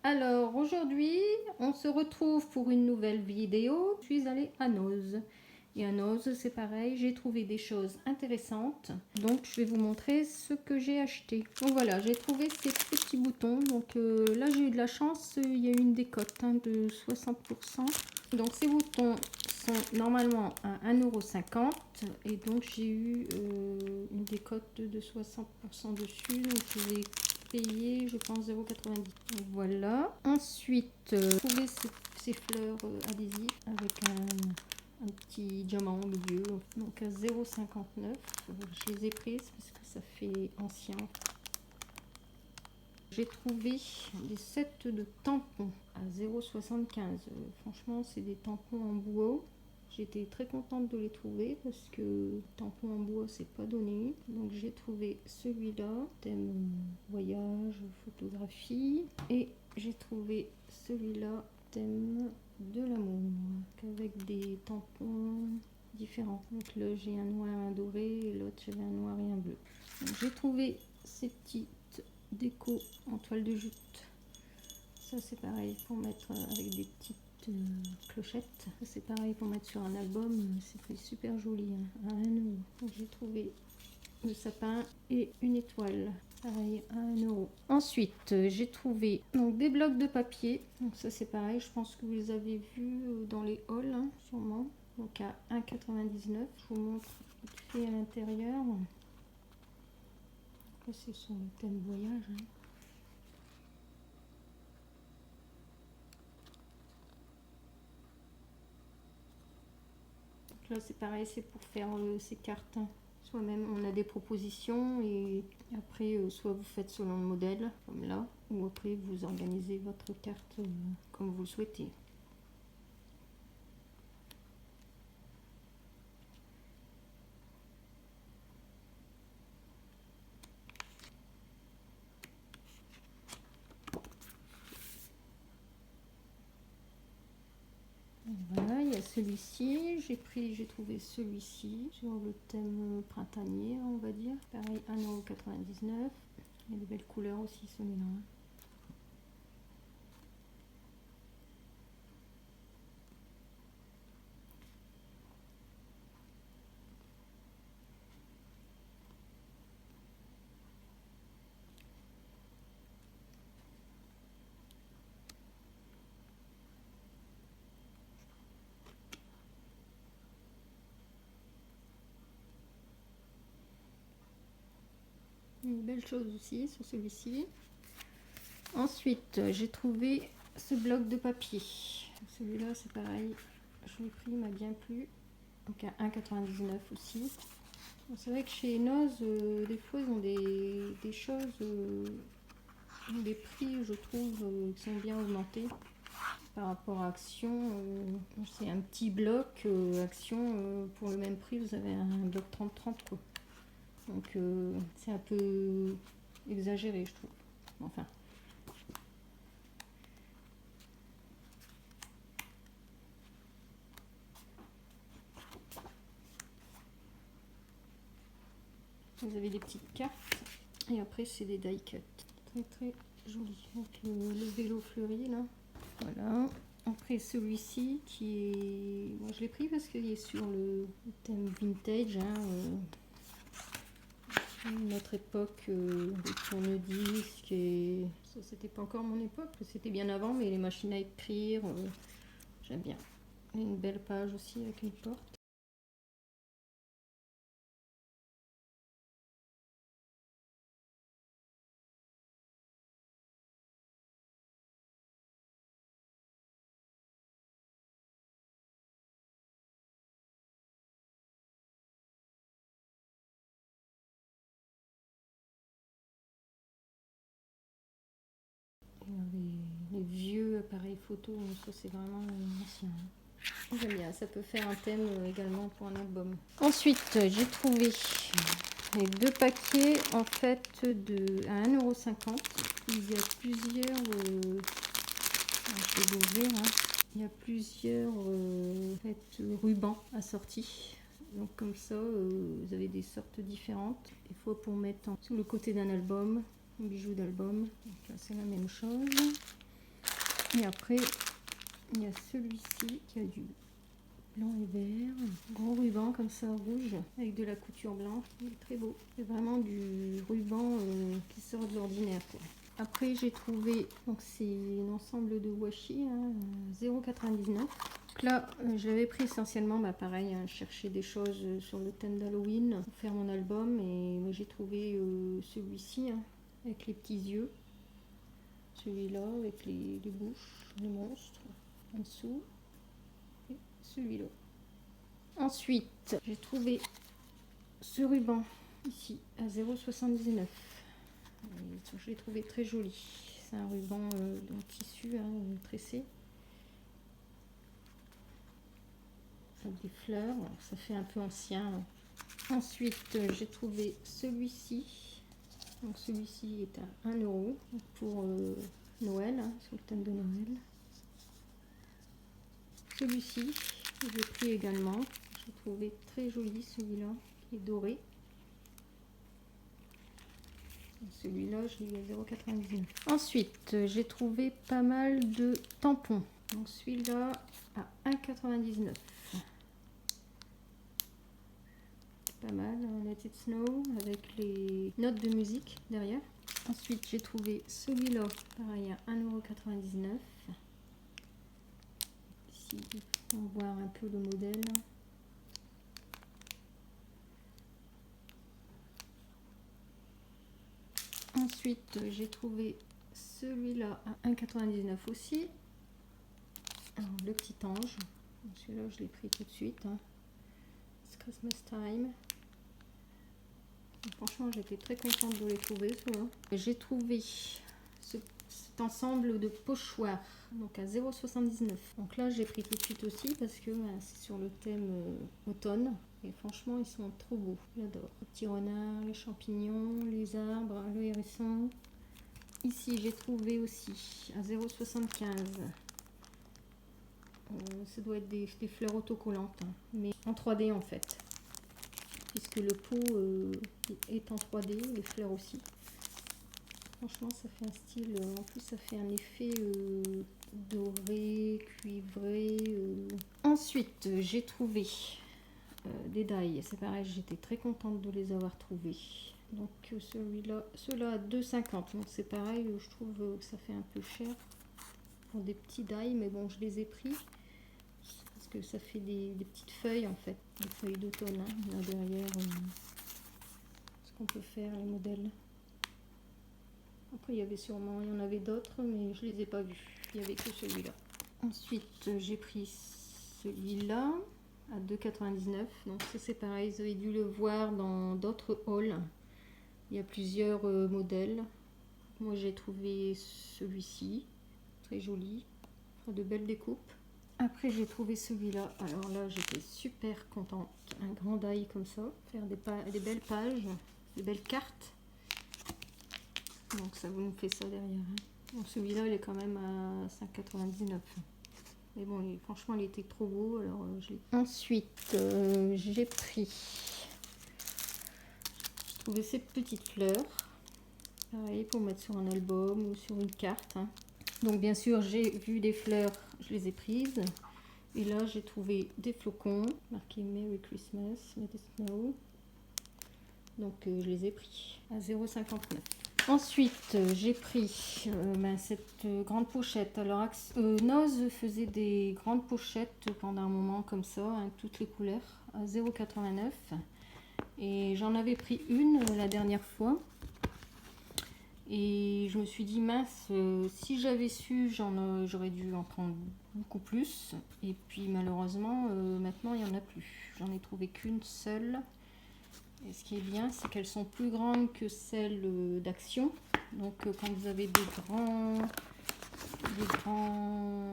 Alors aujourd'hui on se retrouve pour une nouvelle vidéo. Je suis allée à Noz. Et à Noz c'est pareil, j'ai trouvé des choses intéressantes. Donc je vais vous montrer ce que j'ai acheté. Donc voilà, j'ai trouvé ces petits boutons. Donc là j'ai eu de la chance, il y a eu une décote de 60%. Donc ces boutons sont normalement à 1,50 € et donc j'ai eu une décote de 60% dessus. Donc je vais payer je pense 0,90 €. Voilà. Ensuite, j'ai trouvé ces fleurs adhésives avec un petit diamant au milieu, donc à 0,59 €. Je les ai prises parce que ça fait ancien. J'ai trouvé des sets de tampons à 0,75 €. Franchement, c'est des tampons en bois. J'étais très contente de les trouver parce que tampons en bois, c'est pas donné. Donc j'ai trouvé celui-là, thème voyage, photographie. Et j'ai trouvé celui-là, thème de l'amour, avec des tampons différents. Donc là, j'ai un noir et un doré, et l'autre, j'avais un noir et un bleu. J'ai trouvé ces petits déco en toile de jute. Ça c'est pareil pour mettre avec des petites clochettes. Ça c'est pareil pour mettre sur un album. C'est super joli à 1 €. J'ai trouvé le sapin et une étoile. Pareil à 1 €. Ensuite j'ai trouvé donc des blocs de papier. Donc ça c'est pareil. Je pense que vous les avez vus dans les hauls sûrement. Donc à 1,99 €. Je vous montre vite fait à l'intérieur. C'est sur le thème voyage. Donc là c'est pareil, c'est pour faire ces cartes. Soi-même on a des propositions et après soit vous faites selon le modèle comme là, ou après vous organisez votre carte comme vous le souhaitez. Voilà, il y a celui-ci, j'ai trouvé celui-ci sur le thème printanier, on va dire. Pareil, 1,99 €. Il y a des belles couleurs aussi celui-là. Une belle chose aussi sur celui-ci. Ensuite, j'ai trouvé ce bloc de papier. Celui-là, c'est pareil. Je l'ai pris, il m'a bien plu. Donc à 1,99 € aussi. C'est vrai que chez Noz, des fois, ils ont des choses, des prix, je trouve, qui sont bien augmentés par rapport à Action. C'est un petit bloc. Action, pour le même prix, vous avez un bloc 30-30, quoi. Donc, c'est un peu exagéré, je trouve. Enfin. Vous avez des petites cartes et après c'est des die cuts. Très très joli. Donc le vélo fleuri là. Voilà. Après celui-ci qui est... Moi je l'ai pris parce qu'il est sur le thème vintage. Notre époque des tourne-disques et... Ça c'était pas encore mon époque, c'était bien avant, mais les machines à écrire, j'aime bien. Et une belle page aussi avec une porte. Les vieux appareils photo, ça c'est vraiment ancien. J'aime bien, ça peut faire un thème également pour un album. Ensuite, j'ai trouvé les deux paquets en fait à 1,50 €. Il y a plusieurs, je vais l'ouvrir, il y a plusieurs rubans assortis. Donc comme ça, vous avez des sortes différentes. Des fois pour mettre sur le côté d'un album, un bijou d'album. Donc là c'est la même chose. Et après, il y a celui-ci qui a du blanc et vert, un gros ruban comme ça rouge avec de la couture blanche, il est très beau. C'est vraiment du ruban qui sort de l'ordinaire quoi. Après j'ai trouvé, donc c'est l'ensemble de washi, hein, 0,99. Donc là je l'avais pris essentiellement, pareil, hein, chercher des choses sur le thème d'Halloween pour faire mon album, et j'ai trouvé celui-ci hein, avec les petits yeux, celui-là avec les bouches, les monstres en dessous. Celui-là. Ensuite, j'ai trouvé ce ruban ici à 0,79. Je l'ai trouvé très joli. C'est un ruban en tissu hein, tressé. Avec des fleurs. Alors, ça fait un peu ancien. Ensuite, j'ai trouvé celui-ci. Donc celui-ci est à 1 € pour Noël, hein, sur le thème de Noël. Celui-ci, j'ai pris également. J'ai trouvé très joli celui-là, qui est doré. Celui-là, je l'ai eu à 0,99. Ensuite, j'ai trouvé pas mal de tampons. Donc celui-là à 1,99. Pas mal, hein, Let It Snow, avec les notes de musique derrière. Ensuite, j'ai trouvé celui-là, pareil, à 1,99 €. Ici, on va voir un peu le modèle. Ensuite, j'ai trouvé celui-là à 1,99 € aussi. Alors, le petit ange. Celui-là, je l'ai pris tout de suite. Hein. It's Christmas time. Et franchement, j'étais très contente de les trouver. J'ai trouvé cet ensemble de pochoirs, donc à 0,79 €. Donc là, j'ai pris tout de suite aussi parce que c'est sur le thème automne. Et franchement, ils sont trop beaux. J'adore. Les petits renards, les champignons, les arbres, le hérisson. Ici, j'ai trouvé aussi à 0,75 €. Ça doit être des fleurs autocollantes, hein, mais en 3D en fait. Puisque le pot est en 3D, les fleurs aussi. Franchement, ça fait un style. En plus, ça fait un effet doré, cuivré. Ensuite, j'ai trouvé des die. C'est pareil, j'étais très contente de les avoir trouvés. Donc ceux-là à 2,50 €. Donc c'est pareil, je trouve que ça fait un peu cher pour des petits die, mais bon, je les ai pris parce que ça fait des petites feuilles en fait, des feuilles d'automne. Hein. Là derrière, ce qu'on peut faire, les modèles. Après, il y en avait d'autres, mais je les ai pas vus. Il n'y avait que celui-là. Ensuite, j'ai pris celui-là à 2,99 €. Donc ça c'est pareil, vous avez dû le voir dans d'autres hauls. Il y a plusieurs modèles. Moi j'ai trouvé celui-ci, très joli, de belles découpes. Après j'ai trouvé celui-là. Alors là j'étais super contente. Un grand die comme ça, faire des belles pages, des belles cartes. Donc ça vous nous fait ça derrière. Hein. Donc celui-là il est quand même à 5,99 €. Mais bon, franchement, il était trop beau. Alors, ensuite, j'ai trouvé ces petites fleurs. Pareil, pour mettre sur un album ou sur une carte. Hein. Donc, bien sûr, j'ai vu des fleurs, je les ai prises. Et là, j'ai trouvé des flocons marqués Merry Christmas, Let It Snow. Donc, je les ai pris à 0,59 €. Ensuite, j'ai pris cette grande pochette. Alors, Noz faisait des grandes pochettes pendant un moment comme ça, hein, toutes les couleurs, à 0,89 €. Et j'en avais pris une la dernière fois. Et je me suis dit, mince, si j'avais su, j'aurais dû en prendre beaucoup plus. Et puis, malheureusement, maintenant, il n'y en a plus. J'en ai trouvé qu'une seule. Et ce qui est bien, c'est qu'elles sont plus grandes que celles d'Action. Donc quand vous avez des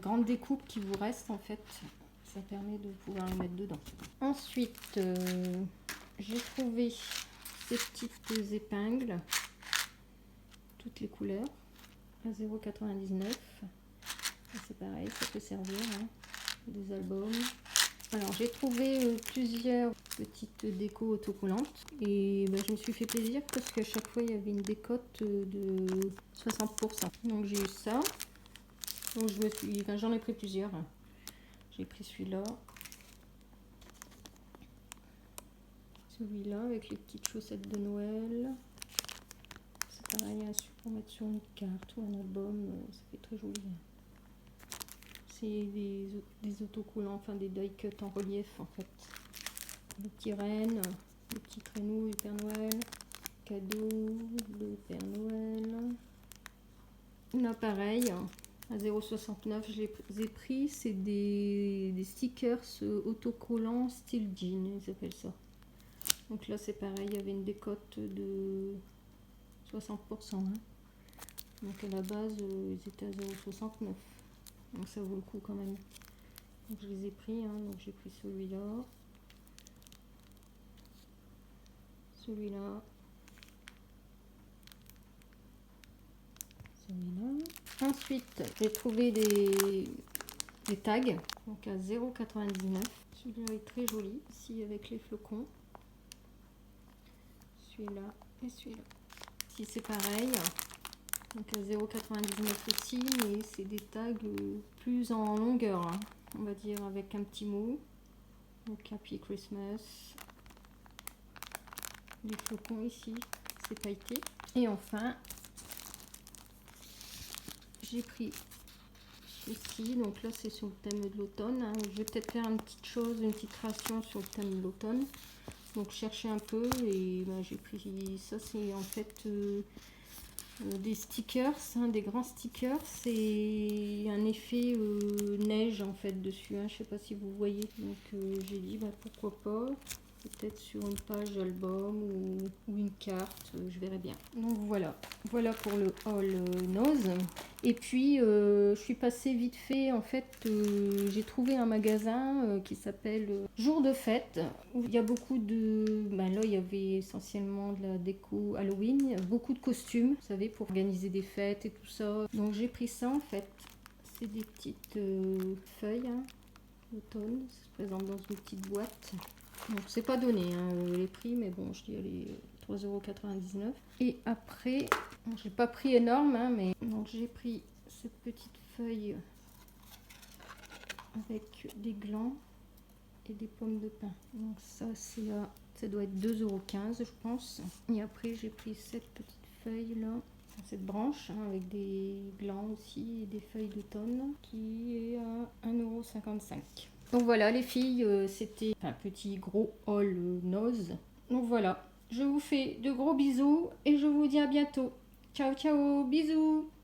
grandes découpes qui vous restent, en fait, ça permet de pouvoir les mettre dedans. Ensuite, j'ai trouvé ces petites épingles, toutes les couleurs, à 0,99 €. C'est pareil, ça peut servir, hein, des albums. Alors j'ai trouvé plusieurs petites décos autocollantes et je me suis fait plaisir parce qu'à chaque fois il y avait une décote de 60%. Donc j'ai eu ça. Donc enfin, j'en ai pris plusieurs. J'ai pris celui-là. Celui-là avec les petites chaussettes de Noël. C'est pareil, pour mettre sur une carte ou un album, ça fait très joli. C'est des autocollants, enfin des die cuts en relief en fait. Le petit renne, le petit traîneau du Père Noël, cadeau de Père Noël. Là pareil, à 0,69 je les ai pris, c'est des stickers autocollants style jean, ils appellent ça. Donc là c'est pareil, il y avait une décote de 60%. Hein. Donc à la base ils étaient à 0,69. Donc ça vaut le coup quand même. Donc je les ai pris, hein. Donc j'ai pris celui-là. Celui-là. Celui-là. Ensuite j'ai trouvé des tags. Donc à 0,99. Celui-là est très joli. Ici avec les flocons. Celui-là et celui-là. Ici c'est pareil. Donc à 0,99 aussi, mais c'est des tags plus en longueur, hein, on va dire, avec un petit mot. Donc Happy Christmas. Les flocons ici, c'est pailleté. Et enfin, j'ai pris ceci. Donc là, c'est sur le thème de l'automne. Hein. Je vais peut-être faire une petite chose, une petite création sur le thème de l'automne. Donc chercher un peu et ben, j'ai pris ça. C'est en fait des stickers, hein, des grands stickers. C'est un effet neige en fait dessus. Hein. Je sais pas si vous voyez. Donc j'ai dit bah, pourquoi pas. Peut-être sur une page album ou une carte, je verrai bien. Donc voilà pour le haul nose. Et puis je suis passée vite fait, en fait j'ai trouvé un magasin qui s'appelle Jour de Fête, où il y a beaucoup de... Ben là il y avait essentiellement de la déco Halloween, beaucoup de costumes, vous savez, pour organiser des fêtes et tout ça. Donc j'ai pris ça en fait, c'est des petites feuilles, hein, d'automne, ça se présente dans une petite boîte. Donc c'est pas donné hein, les prix, mais bon, je dis allez 3,99 €. Et après, bon, j'ai pas pris énorme, hein, mais donc j'ai pris cette petite feuille avec des glands et des pommes de pin. Donc ça c'est là, ça doit être 2,15 € je pense. Et après j'ai pris cette petite feuille là, cette branche hein, avec des glands aussi et des feuilles d'automne qui est à 1,55 €. Donc voilà les filles, c'était un petit gros haul nose. Donc voilà, je vous fais de gros bisous et je vous dis à bientôt. Ciao ciao, bisous.